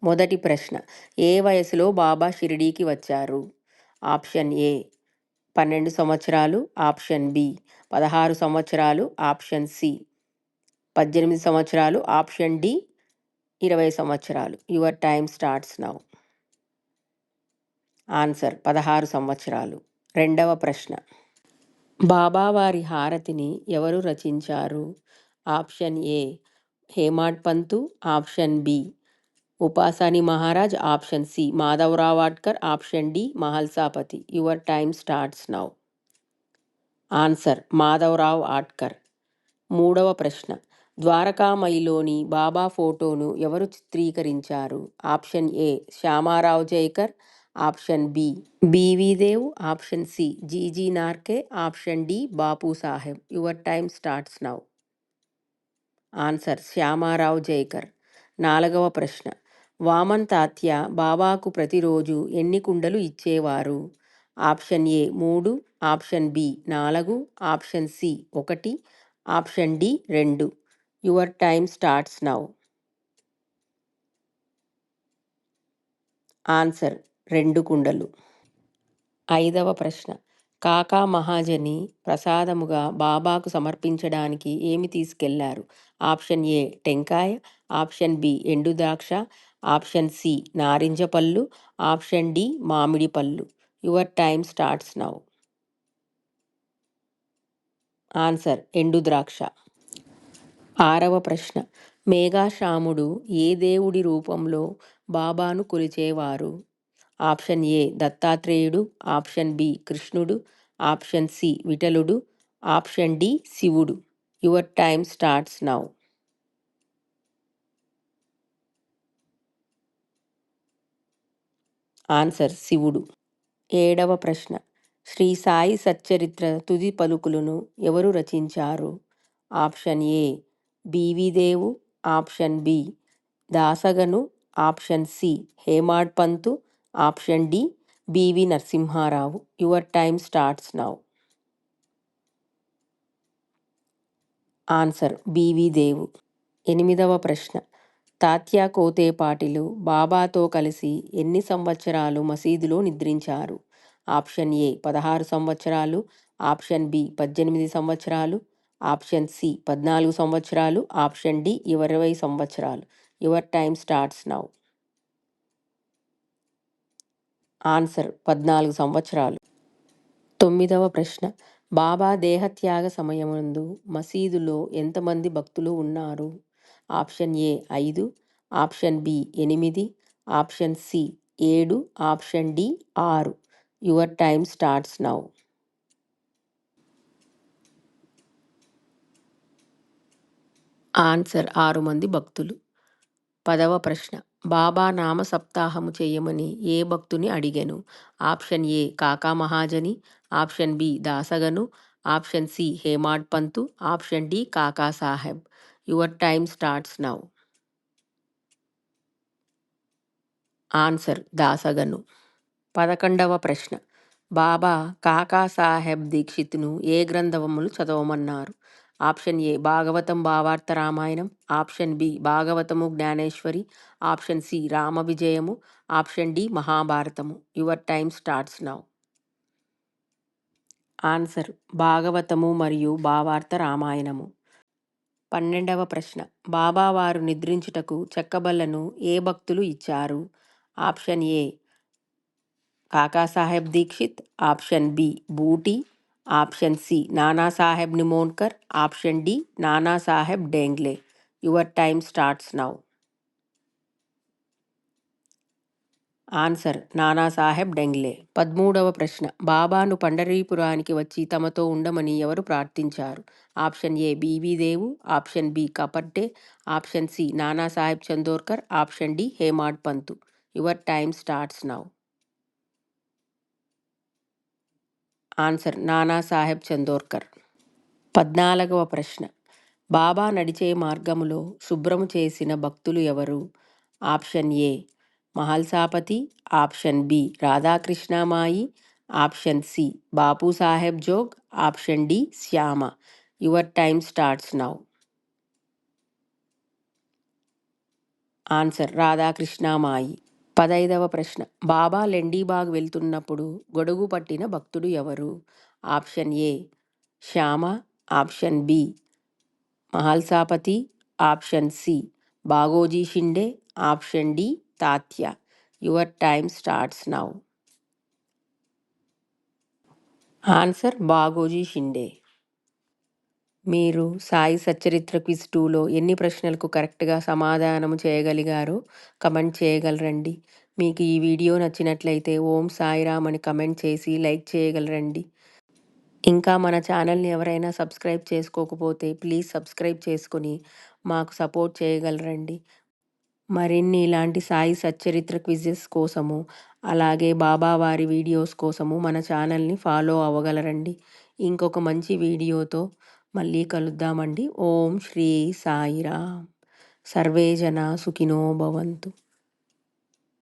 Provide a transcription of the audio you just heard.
మొదటి ప్రశ్న, ఏ వయసులో బాబా షిరిడీకి వచ్చారు? ఆప్షన్ ఏ 12 సంవత్సరాలు, ఆప్షన్ బి 16 సంవత్సరాలు, ఆప్షన్ సి 18 సంవత్సరాలు, ఆప్షన్ డి 20 సంవత్సరాలు. Your time starts now. Answer 16 సంవత్సరాలు. రెండవ ప్రశ్న, బాబావారి హారతిని ఎవరు రచించారు? Option A Hemad Pant, option B Upasani Maharaj, option C Madhavrao Adkar, option D Mahalsapati. Your time starts now. Answer Madhavrao Adkar. మూడవ ప్రశ్న, ద్వారకామయిలోని బాబా ఫోటోను ఎవరు చిత్రీకరించారు? Option A Shamrao Jaykar, option B BV Dev, option C GG Narke, option D Bapu Saheb. Your time starts now. Answer Shamrao Jaykar. నాలుగవ ప్రశ్న, వామన్ తాత్య బాబాకు ప్రతిరోజు ఎన్ని కుండలు ఇచ్చేవారు? Option A 3, option B 4, option C 1, option D 2. Your time starts now. Answer 2 కుండలు. ఐదవ ప్రశ్న, కాకా మహాజని ప్రసాదముగా బాబాకు సమర్పించడానికి ఏమి తీసుకెళ్లారు? ఆప్షన్ ఏ టెంకాయ, ఆప్షన్ బి ఎండు ద్రాక్ష, ఆప్షన్ సి నారింజ పళ్ళు, ఆప్షన్ డి మామిడి పళ్ళు. Your time starts now. Answer ఎండు ద్రాక్ష. ఆరవ ప్రశ్న, మేఘాశ్యాముడు ఏ దేవుడి రూపంలో బాబాను కొలిచేవారు? ఆప్షన్ ఏ దత్తాత్రేయుడు, ఆప్షన్ బి కృష్ణుడు, ఆప్షన్ సి విఠలుడు, ఆప్షన్ డి శివుడు. Your time starts now. Answer శివుడు. ఏడవ ప్రశ్న, శ్రీ సాయి సచ్చరిత్ర తుది పలుకులను ఎవరు రచించారు? ఆప్షన్ ఏ బివి దేవు, option B Dasganu, option C Hemad Pant, option D B V Narasimharao. Your time starts now. Answer B V Devu. ఎనిమిదవ ప్రశ్న, తాత్యా కోతే పాటిలు బాబాతో కలిసి ఎన్ని సంవత్సరాలు మసీదులో నిద్రించారు? ఆప్షన్ ఏ 16 సంవత్సరాలు, ఆప్షన్ బి 18 సంవత్సరాలు, ఆప్షన్ సి 14 సంవత్సరాలు, ఆప్షన్ డి 20 సంవత్సరాలు. Your time starts now. Answer 14 సంవత్సరాలు. తొమ్మిదవ ప్రశ్న, బాబా దేహత్యాగ సమయమందు మసీదులో ఎంతమంది భక్తులు ఉన్నారు? Option A 5, option B 8, option C 7, option D 6. Your time starts now. Answer 6 మంది భక్తులు. పదవ ప్రశ్న, బాబా నామ సప్తాహము చేయమని ఏ భక్తుని అడిగెను? Option A Kaka Mahajani, option B Dasganu, option C Hemad Pant, option D Kaka Saheb. Your time starts now. Answer Dasganu. 11వ ప్రశ్న, బాబా కాకా సాహెబ్ దీక్షిత్ను ఏ గ్రంథములు చదవమన్నారు? Option A Bhagavatam Bhavartha Ramayanam, option B Bhagavatamu Jnaneshwari, option C Rama Vijayamu, option D Mahabharatamu. Your time starts now. Answer Bhagavatamu మరియు భావార్థ రామాయణము. 12వ ప్రశ్న, బాబా వారు నిద్రించుటకు చెక్కబల్లను ఏ భక్తులు ఇచ్చారు? Option A Kakasaheb Dikshit, option B Booty, option C Nanasaheb Nimonkar, option D Nanasaheb Dengle. Your time starts now. Answer Nanasaheb Dengle. 13వ ప్రశ్న, బాబాను పండరీపురానికి వచ్చి తమతో ఉండమని ఎవరు ప్రార్థించారు? ఆప్షన్ ఏ బివి దేవు, option B Kaparde, option C Nanasaheb Chandorkar, option D Hemad Pant. Your time starts now. Answer Nanasaheb Chandorkar. 14వ ప్రశ్న, బాబా నడిచే మార్గములో శుభ్రము చేసిన భక్తులు ఎవరు? Option A Mahalsapati, option B Radhakrishnamayi, option C Bapu Saheb Jog, option D Shyama. Your time starts now. Answer Radhakrishnamayi. 15వ ప్రశ్న. బాబా లెండీబాగ్ వెళ్తున్నప్పుడు గొడుగు పట్టిన భక్తుడు ఎవరు? Option A Shyama, option B Mhalsapati, option C Bagoji Shinde, option D Tatya. Your time starts now. Answer Bagoji Shinde. మీరు సాయి సచ్చరిత్ర క్విజ్ 2లో ఎన్ని ప్రశ్నలకు కరెక్ట్గా సమాధానము చేయగలిగారో కమెంట్ చేయగలరండి. మీకు ఈ వీడియో నచ్చినట్లయితే ఓం సాయిరామ్ అని కమెంట్ చేసి లైక్ చేయగలరండి. ఇంకా మన ఛానల్ని ఎవరైనా సబ్స్క్రైబ్ చేసుకోకపోతే ప్లీజ్ సబ్స్క్రైబ్ చేసుకుని మాకు సపోర్ట్ చేయగలరండి. మరిన్ని ఇలాంటి సాయి సచ్చరిత్ర క్విజెస్ కోసము అలాగే బాబావారి వీడియోస్ కోసము మన ఛానల్ని ఫాలో అవ్వగలరండి. ఇంకొక మంచి వీడియోతో మళ్ళీ కలుద్దామండి. ఓం శ్రీ సాయిరామ్. సర్వే జన సుఖినో భవంతు.